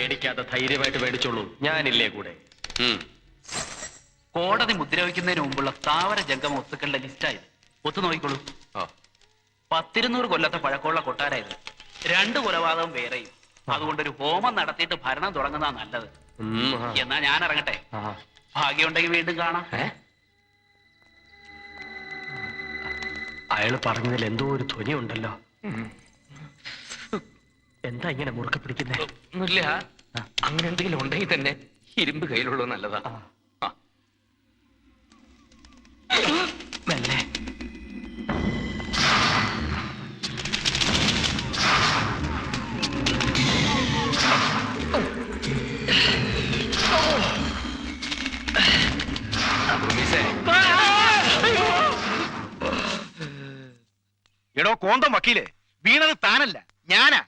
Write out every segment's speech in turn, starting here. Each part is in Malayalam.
പേടിക്കാതെ ധൈര്യമായിട്ട് മേടിച്ചോളൂ, ഞാനില്ലേ കൂടെ. കോടതി മുദ്രവയ്ക്കുന്നതിന് മുമ്പുള്ള സ്ഥാവര ജംഗമ വസ്തുക്കളുടെ ലിസ്റ്റായത്. ഒത്തു നോക്കിക്കോളൂ. 10-200 കൊല്ലത്തെ പഴക്കമുള്ള കൊട്ടാരായത്. 2 കൊലപാതകം വേറെയും. അതുകൊണ്ടൊരു ഹോമം നടത്തിയിട്ട് ഭരണം തുടങ്ങുന്നതാ നല്ലത്. എന്നാ ഞാൻ ഇറങ്ങട്ടെ. ഭാഗ്യമുണ്ടെങ്കിൽ വീണ്ടും കാണാം. അയാള് പറഞ്ഞതിൽ എന്തോ ഒരു ധ്വനി ഉണ്ടല്ലോ. എന്താ ഇങ്ങനെ മുറുക്കെ പിടിക്കുന്നേ? ഒന്നുമില്ല. അങ്ങനെ എന്തെങ്കിലും ഉണ്ടെങ്കിൽ തന്നെ ഇരുമ്പ് കയ്യിലുള്ളത് നല്ലതാ. മെല്ലെ. എടോ കോന്തം വക്കീലെ, വീണത് താനല്ല, ഞാനാ.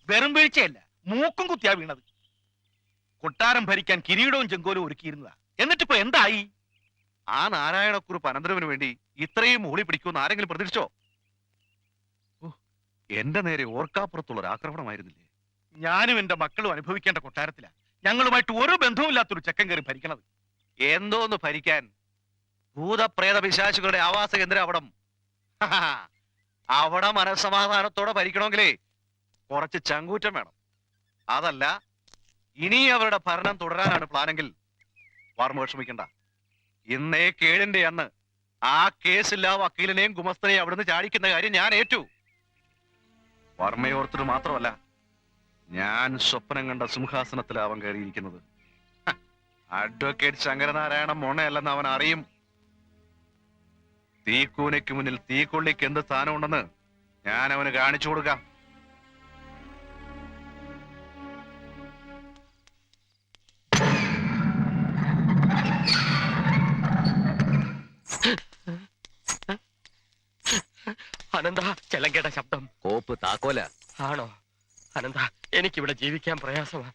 വെറും വീഴ്ചയല്ല, മൂക്കും കുത്തിയാ വീണത്. കൊട്ടാരം ഭരിക്കാൻ കിരീടവും ചെങ്കോലും ഒരുക്കിയിരുന്നതാ. എന്നിട്ടിപ്പോ എന്തായി? ആ നാരായണക്കുറുപ്പ് അനന്തരവന് വേണ്ടി ഇത്രയും മൂളി പിടിക്കുമെന്ന് ആരെങ്കിലും പ്രതീക്ഷിച്ചോ? എന്റെ നേരെ ഓർക്കാപ്പുറത്തുള്ള ഒരു ആക്രമണമായിരുന്നില്ലേ? ഞാനും എന്റെ മക്കളും അനുഭവിക്കേണ്ട കൊട്ടാരത്തിലാ ഞങ്ങളുമായിട്ട് ഒരു ബന്ധവുമില്ലാത്തൊരു ചെക്കൻ കയറി ഭരിക്കണത്. എന്തോന്ന് ഭരിക്കാൻ? ഭൂതപ്രേത പിശാചുകളുടെ ആവാസ കേന്ദ്രം അവിടം. അവിടെ മനസ്സമാധാനത്തോടെ ഭരിക്കണമെങ്കിലേ കുറച്ച് ചങ്കൂറ്റം വേണം. അതല്ല, ഇനി അവരുടെ ഭരണം തുടരാനാണ് പ്ലാനെങ്കിൽ വാർമ വിഷമിക്കണ്ട. ഇന്നേ കേഴിന്റെ അന്ന് ആ കേസില്ല വക്കീലിനെയും ഗുമസ്തനെയും അവിടുന്ന് ചാടിക്കുന്ന കാര്യം ഞാൻ ഏറ്റു. വർമ്മയോർത്തിട്ട് മാത്രമല്ല, ഞാൻ സ്വപ്നം കണ്ട സിംഹാസനത്തിലാവൻ കയറിയിരിക്കുന്നത്. അഡ്വക്കേറ്റ് ശങ്കരനാരായണൻ മോണയല്ലെന്ന് അവൻ അറിയും. തീക്കൂനയ്ക്ക് മുന്നിൽ തീക്കൊള്ളിക്ക് എന്ത് സ്ഥാനമുണ്ടെന്ന് ഞാൻ അവന് കാണിച്ചു കൊടുക്കാം. അനന്ത, ചെലങ്കേട്ട ശബ്ദം. കോപ്പ് താക്കോല ആണോ? അനന്ത, എനിക്കിവിടെ ജീവിക്കാൻ പ്രയാസമാ.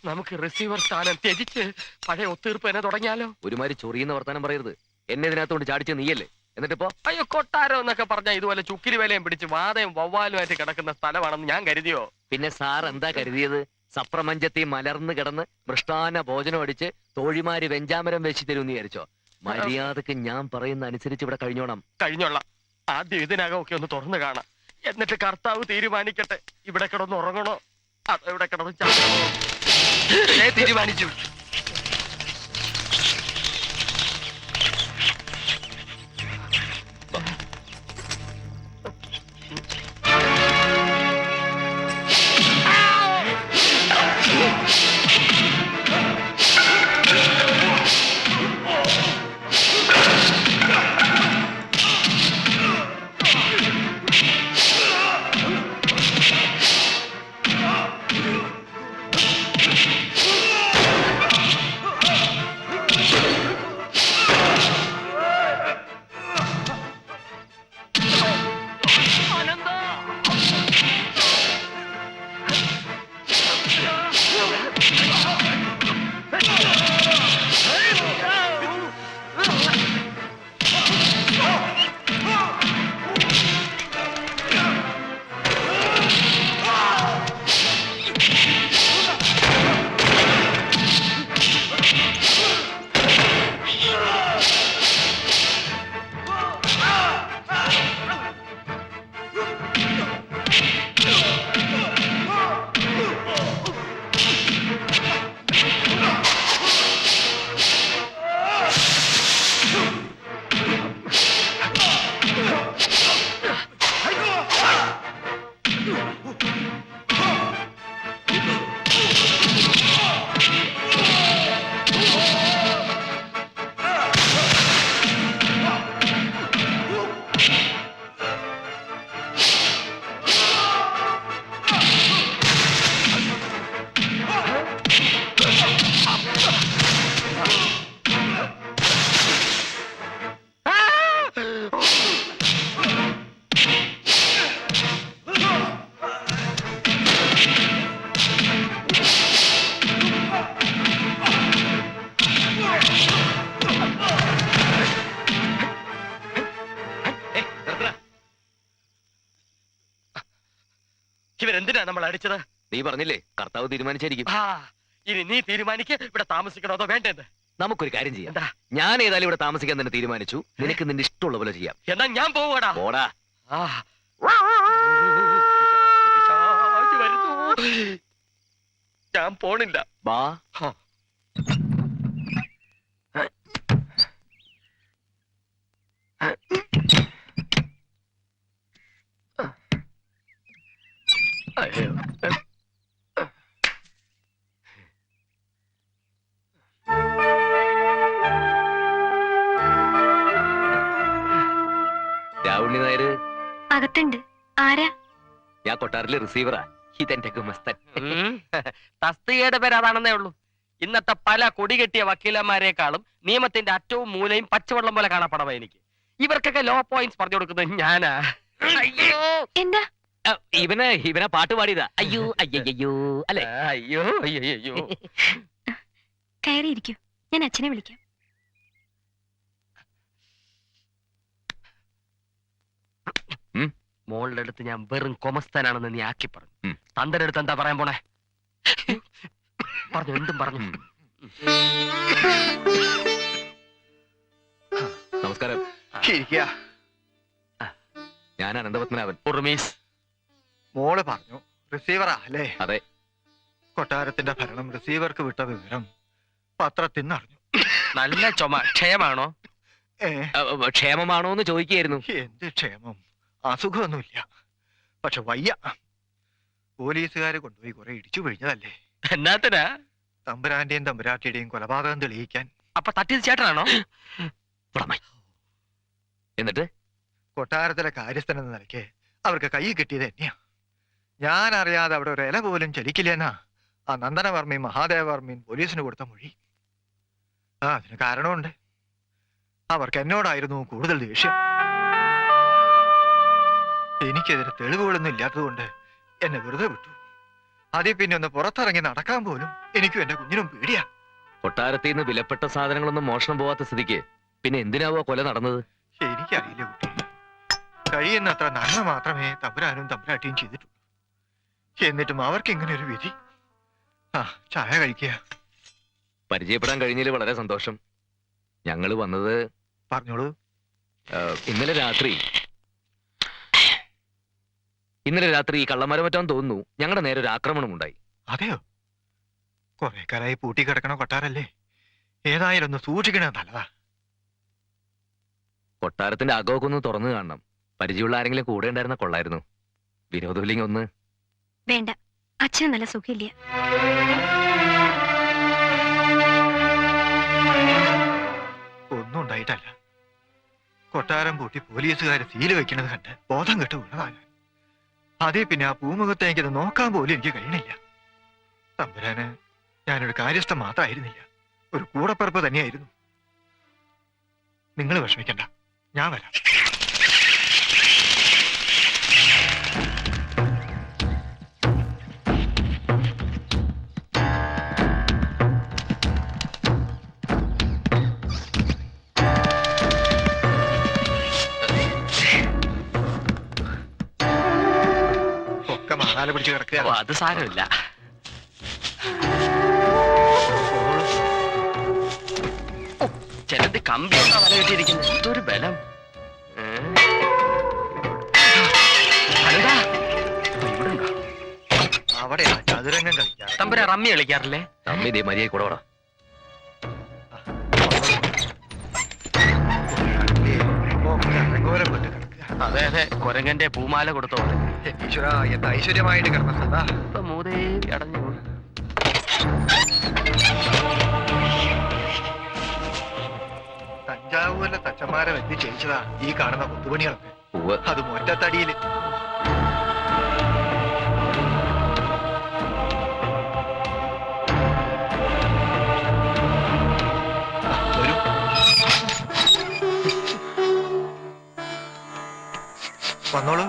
നമുക്ക് റിസീവർ സ്ഥാനം ത്യജിച്ച് പഴയ ഒത്തീർപ്പ് തന്നെ തുടങ്ങിയാലോ? ഒരുമാതിരി ചൊറിയുന്ന വർത്താനം പറയരുത്. എന്നെ ഇതിനകത്തോണ്ട് ചാടിച്ച നീയല്ലേ? എന്നിട്ടിപ്പോ അയ്യോ, കൊട്ടാരം എന്നൊക്കെ പറഞ്ഞാൽ ഇതുപോലെ ചുക്കിരി വേലയും പിടിച്ച് വാതയും വവ്വാലുമായിട്ട് കിടക്കുന്ന സ്ഥലമാണെന്ന് ഞാൻ കരുതിയോ? പിന്നെ സാർ എന്താ കരുതിയത്? സപ്രമഞ്ചത്തി മലർന്ന് കിടന്ന് മൃഷ്ടാന ഭോജനം അടിച്ച് തോഴിമാര് വെഞ്ചാമരം വെച്ച് തരുമെന്ന് വിചാരിച്ചോ? മര്യാദക്ക് ഞാൻ പറയുന്ന അനുസരിച്ച് ഇവിടെ കഴിഞ്ഞോളാം. ആദ്യം ഇതിനകം ഒക്കെ ഒന്ന് തുറന്നു കാണാം. എന്നിട്ട് കർത്താവ് തീരുമാനിക്കട്ടെ ഇവിടെ കിടന്ന് ഉറങ്ങണോ അതോ ഇവിടെ കിടന്ന് ചാടണോ. തീരുമാനിച്ചു. ഇവരെന്തിനാ നമ്മൾ അടിച്ചത്? നീ പറഞ്ഞില്ലേ കർത്താവ് തീരുമാനിച്ചായിരിക്കും. ഇനി നീ തീരുമാനിക്ക് ഇവിടെ താമസിക്കണോ അതോ വേണ്ടത്. നമുക്കൊരു കാര്യം ചെയ്യാം. എന്താ? ഞാൻ ഏതായാലും ഇവിടെ താമസിക്കാൻ തന്നെ തീരുമാനിച്ചു. നിനക്ക് നിന്റെ ഇഷ്ടമുള്ള പോലെ ചെയ്യാം. എന്നാ ഞാൻ പോവാടാ. പോടാ. ആ. പിശാച് വരുന്നു. ഞാൻ പോണില്ല. ബാ. അയ്യോ. രാവുണ്ണി നായര് അകത്തുണ്ട്. ആരാ? ഞാൻ കൊട്ടാരിലെ റിസീവറാ. ഇതെന്റെ ഗുമസ്തൻ. തസ്തികയുടെ പേര് അതാണെന്നേ ഉള്ളൂ. ഇന്നത്തെ പല കൊടികെട്ടിയ വക്കീലന്മാരെക്കാളും നിയമത്തിന്റെ അറ്റവും മൂലയും പച്ചവെള്ളം പോലെ കാണപ്പെടണം എനിക്ക്. ഇവർക്കൊക്കെ ലോ പോയിന്റ്സ് പറഞ്ഞു കൊടുക്കുന്നത് ഞാനാ. അയ്യോ എന്താ? ഇവനെ പാട്ട് പാടിയതാ. അയ്യോ അയ്യോ അല്ലെ? അയ്യോ അയ്യോ അയ്യോ. കയറിയിരിക്കൂ, ഞാൻ അച്ഛനെ വിളിക്കാം. മോളുടെ അടുത്ത് ഞാൻ വെറും കൊമസ്തനാണെന്ന് നീ ആക്കി പറഞ്ഞു. തന്റെ അടുത്ത് എന്താ പറയാൻ പോണേ? പറഞ്ഞു, എന്തും പറഞ്ഞു. നമസ്കാരം. ഞാൻ അനന്തപത്മനാഭൻ. ഉറുമീസ്. മോള് പറഞ്ഞു റിസീവറാ അല്ലേ? അതെ. കൊട്ടാരത്തിന്റെ ഭരണം റിസീവർക്ക് വിട്ട വിവരം പത്രത്തിൽ നിന്ന് അറിഞ്ഞു. നല്ല ചുമ. ക്ഷയമാണോ? ക്ഷേമമാണോ എന്ന് ചോദിക്കുകയായിരുന്നു. എന്ത് ക്ഷേമം? അസുഖമൊന്നുമില്ല, പക്ഷെ വയ്യ. പോലീസുകാര് കൊണ്ടുപോയി കുറെ ഇടിച്ചു പിഴിഞ്ഞതല്ലേ. എന്നാത്തിനാ? തമ്പുരാന്റെയും തമ്പുരാട്ടിയുടെയും കൊലപാതകം തെളിയിക്കാൻ. അപ്പൊ തട്ടിയത് ചേട്ടനാണോ? എന്നിട്ട് കൊട്ടാരത്തിലെ കാര്യസ്ഥൻ എന്ന നിലയ്ക്ക് അവർക്ക് കൈ കിട്ടിയത് തന്നെയാ. ഞാൻ അറിയാതെ അവിടെ ഒരു ഇല പോലും ചലിക്കില്ലെന്നാ ആ നന്ദനവർമ്മയും മഹാദേവവർമ്മയും പോലീസിന് കൊടുത്ത മൊഴി. അതിന് കാരണമുണ്ട്. അവർക്ക് എന്നോടായിരുന്നു കൂടുതൽ ദേഷ്യം. എനിക്കെതിരെ തെളിവുകളൊന്നും ഇല്ലാത്തതുകൊണ്ട് എന്നെ വെറുതെ വിട്ടു. അതിൽ പിന്നെ ഒന്ന് പുറത്തിറങ്ങി നടക്കാൻ പോലും എനിക്കും എന്റെ കുഞ്ഞിനും പേടിയാ. കൊട്ടാരത്തിൽ നിന്ന് വിലപ്പെട്ട സാധനങ്ങളൊന്നും മോഷണം പോവാത്ത സ്ഥിതിക്ക് പിന്നെ എന്തിനാവോ കൊല നടന്നത്? എനിക്കറിയില്ല കുട്ടി. കഴിയുന്നത്ര നന്മ മാത്രമേ തമ്പുരാനും തമ്പുരാട്ടിയും ചെയ്തിട്ടുള്ളൂ. എന്നിട്ടും അവർക്ക് ഇങ്ങനെ ഒരു വിധി. ചായ കഴിക്കുക. പരിചയപ്പെടാൻ കഴിഞ്ഞതിൽ വളരെ സന്തോഷം. ഞങ്ങൾ വന്നത് പറഞ്ഞോളൂ. ഇന്നലെ രാത്രി ഈ കള്ളമരമറ്റാന്ന് തോന്നുന്നു ഞങ്ങളുടെ നേരെ ഒരു ആക്രമണം ഉണ്ടായി. അതെയോ? കുറെ കാലായി പൂട്ടിക്കിടക്കണ കൊട്ടാരല്ലേ. ഏതായാലും ഒന്ന് സൂക്ഷിക്കണേ നല്ലതാ. കൊട്ടാരത്തിന്റെ അകമൊക്കെ ഒന്ന് തുറന്നു കാണണം. പരിചയമുള്ള ആരെങ്കിലും കൂടെ ഉണ്ടായിരുന്ന കൊള്ളായിരുന്നു. വിനോദമില്ലെങ്കിൽ ഒന്ന്. വേണ്ട, അച്ഛന് നല്ല സുഖമില്ല. ഒന്നും ഉണ്ടായിട്ടല്ല. കൊട്ടാരം പൂട്ടി പോലീസുകാരെ സീല് വെക്കണത് കണ്ട് ബോധം കെട്ട് വീണതാണ്. അതേ പിന്നെ ആ പൂമുഖത്തെ എനിക്കത് നോക്കാൻ പോലും എനിക്ക് കഴിയണില്ല. തമ്പുരാന് ഞാനൊരു കാര്യസ്ഥൻ മാത്രമായിരുന്നില്ല, ഒരു കൂടപ്പിറപ്പ് തന്നെയായിരുന്നു. നിങ്ങൾ വിഷമിക്കണ്ട, ഞാൻ വരാം. ഒക്കെ മാറാല പിടിച്ച് കിടക്കുക. അത് സാരമില്ല. ചിലത് കമ്പി വല കെട്ടിയിരിക്കുന്നു. ഇതൊരു ബലം. അവിടെ ചതുരംഗം കളിക്കാം. തമ്പുരാ റമ്മി കളിക്കാറില്ലേ? തമ്മി ദേ മര്യാദ കൂടെ വാടാ. അതെ അതെ, കൊരങ്ങന്റെ പൂമാല കൊടുത്തോ. ഈശ്വര, എന്ത് ഐശ്വര്യമായിട്ട് കിടന്നതാ. ഇപ്പൊ മൂദേവി അടഞ്ഞു. തഞ്ചാവൂരിലെ തച്ചന്മാരെ വെച്ച് ചെയ്യിച്ചതാ ഈ കാണുന്ന കൊത്തുപണികളൊക്കെ. ഉവ്വ്. അത് മൊറ്റത്തടിയില്. വരൂ. വന്നോളൂ.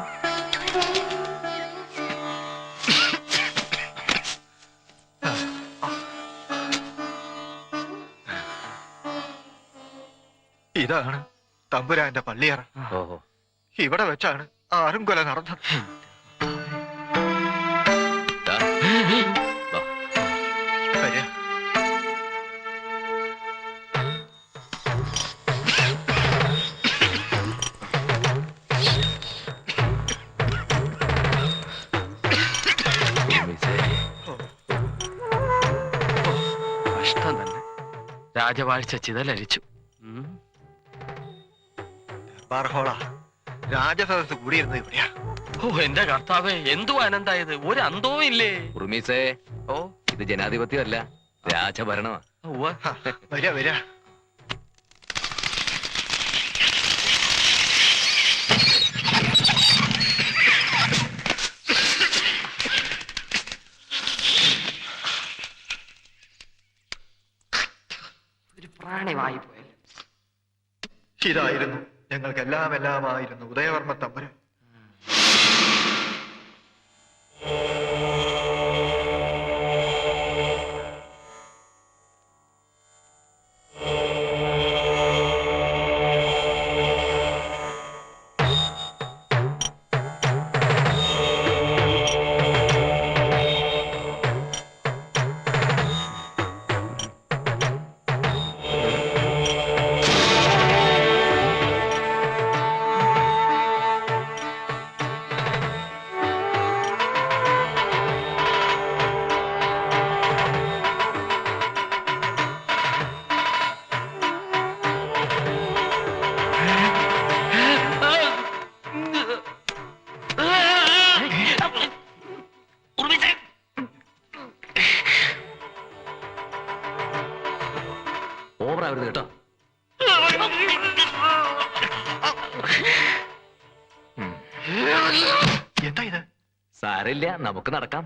ഇതാണ് തമ്പുരാന്റെ പള്ളിയറ. ഓഹോ. ഇവിടെ വെച്ചാണ് ആരും കൊല നടന്നത്. ദാ. വാ. വരിക. കഷ്ടം തന്നെ. രാജവാഴ്ച ചിതലരിച്ചു. ബാർഹോള രാജസദസ് കൂടിയിരുന്നത് ഇവിടെയാ. ഓ എന്റെ കർത്താവേ, എന്തു അനന്തായത്, ഒരു അന്തവും ഇല്ലേ. ഉറുമീസേ, ഓ ഇത് ജനാധിപത്യമല്ല, രാജഭരണമാ. ഉവ്വ. വരാ വരാ. ഒരു പ്രാണിവായി പോയല്ലോ. ഇതായിരുന്നു ഞങ്ങൾക്കെല്ലാം എല്ലാമായിരുന്നു ഉദയവർമ്മ തമ്പുരാൻ. ഓവറാവരുത് കേട്ടോ. എന്താ ഇത്? സാരില്ല, നമുക്ക് നടക്കാം.